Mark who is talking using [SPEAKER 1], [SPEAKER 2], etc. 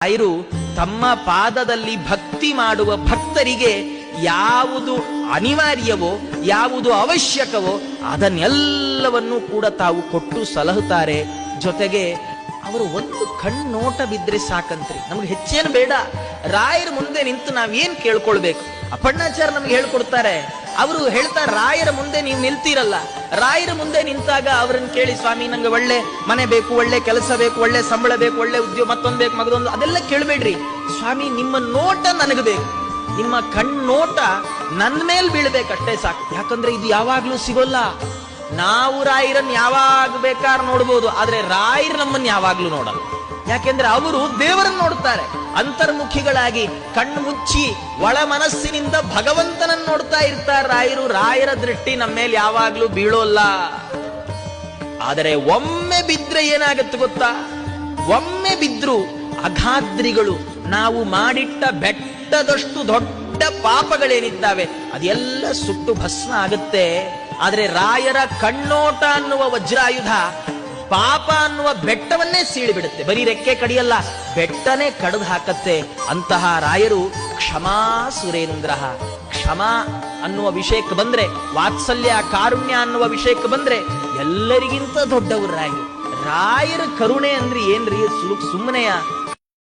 [SPEAKER 1] ರಾಯರು ತಮ್ಮ ಪಾದದಲ್ಲಿ ಭಕ್ತಿ ಮಾಡುವ ಭಕ್ತರಿಗೆ ಯಾವುದು ಅನಿವಾರ್ಯವೋ ಯಾವುದು ಅವಶ್ಯಕವೋ ಅದನ್ನೆಲ್ಲವನ್ನೂ ಕೂಡ ತಾವು ಕೊಟ್ಟು ಸಲಹುತ್ತಾರೆ. ಜೊತೆಗೆ ಅವರು ಒಂದು ಕಣ್ಣೋಟ ಬಿದ್ರೆ ಸಾಕಂತ್ರಿ, ನಮ್ಗೆ ಹೆಚ್ಚೇನು ಬೇಡ. ರಾಯರ ಮುಂದೆ ನಿಂತು ನಾವೇನ್ ಕೇಳ್ಕೊಳ್ಬೇಕು? ಅಪ್ಪಣ್ಣಾಚಾರ್ಯ ನಮ್ಗೆ ಹೇಳ್ಕೊಡ್ತಾರೆ. ಅವರು ಹೇಳ್ತಾರೆ, ರಾಯರ ಮುಂದೆ ನೀವು ನಿಲ್ತೀರಲ್ಲ, ರಾಯರ ಮುಂದೆ ನಿಂತಾಗ ಅವರನ್ನು ಕೇಳಿ, ಸ್ವಾಮಿ ನಂಗೆ ಒಳ್ಳೆ ಮನೆ ಬೇಕು, ಒಳ್ಳೆ ಕೆಲಸ ಬೇಕು, ಒಳ್ಳೆ ಸಂಬಳ ಬೇಕು, ಒಳ್ಳೆ ಉದ್ಯೋಗ, ಮತ್ತೊಂದು ಬೇಕು, ಮಗದೊಂದು, ಅದೆಲ್ಲ ಕೇಳಬೇಡ್ರಿ. ಸ್ವಾಮಿ ನಿಮ್ಮ ನೋಟ ನನಗೆ ಬೇಕು, ನಿಮ್ಮ ಕಣ್ಣೋಟ ನನ್ನ ಮೇಲೆ ಬೀಳ್ಬೇಕಷ್ಟೇ ಸಾಕು. ಯಾಕಂದ್ರೆ ಇದು ಯಾವಾಗ್ಲೂ ಸಿಗೋಲ್ಲ. ನಾವು ರಾಯರನ್ನು ಯಾವಾಗ ಬೇಕಾದ್ರೂ ನೋಡ್ಬೋದು, ಆದ್ರೆ ರಾಯರು ನಮ್ಮನ್ನು ಯಾವಾಗ್ಲೂ ನೋಡಲ್ಲ. ಯಾಕೆಂದ್ರೆ ಅವರು ದೇವರನ್ನು ನೋಡ್ತಾರೆ. ಅಂತರ್ಮುಖಿಗಳಾಗಿ ಕಣ್ಣು ಮುಚ್ಚಿ ಒಳ ಮನಸ್ಸಿನಿಂದ ಭಗವಂತನನ್ನು ನೋಡ್ತಾ ಇರ್ತಾರೆ ರಾಯರು. ರಾಯರ ದೃಷ್ಟಿ ನಮ್ಮ ಮೇಲೆ ಯಾವಾಗ್ಲೂ ಬೀಳೋಲ್ಲ. ಆದರೆ ಒಮ್ಮೆ ಬಿದ್ರೆ ಏನಾಗತ್ತೆ ಗೊತ್ತಾ? ಒಮ್ಮೆ ಬಿದ್ರು ಅಗಾದ್ರಿಗಳು, ನಾವು ಮಾಡಿಟ್ಟ ಬೆಟ್ಟದಷ್ಟು ದೊಡ್ಡ ಪಾಪಗಳೇನಿದ್ದಾವೆ ಅದೆಲ್ಲ ಸುಟ್ಟು ಭಸ್ಮ ಆಗುತ್ತೆ. ಆದ್ರೆ ರಾಯರ ಕಣ್ಣೋಟ ಅನ್ನುವ ವಜ್ರಾಯುಧ ಪಾಪ ಅನ್ನುವ ಬೆಟ್ಟವನ್ನೇ ಸೀಳಿಬಿಡುತ್ತೆ. ಬರೀ ರೆಕ್ಕೆ ಕಡಿಯಲ್ಲ, ಬೆಟ್ಟನೇ ಕಡಿದು ಹಾಕತ್ತೆ. ಅಂತಹ ರಾಯರು ಕ್ಷಮಾ ಸುರೇಂದ್ರ. ಕ್ಷಮಾ ಅನ್ನುವ ವಿಷಯಕ್ಕೆ ಬಂದ್ರೆ, ವಾತ್ಸಲ್ಯ ಕಾರುಣ್ಯ ಅನ್ನುವ ವಿಷಯಕ್ಕೆ ಬಂದ್ರೆ ಎಲ್ಲರಿಗಿಂತ ದೊಡ್ಡವರು ರಾಯರು. ರಾಯರ ಕರುಣೆ ಅಂದ್ರೆ ಏನ್ರಿ? ಸುಮ್ಮನೆಯ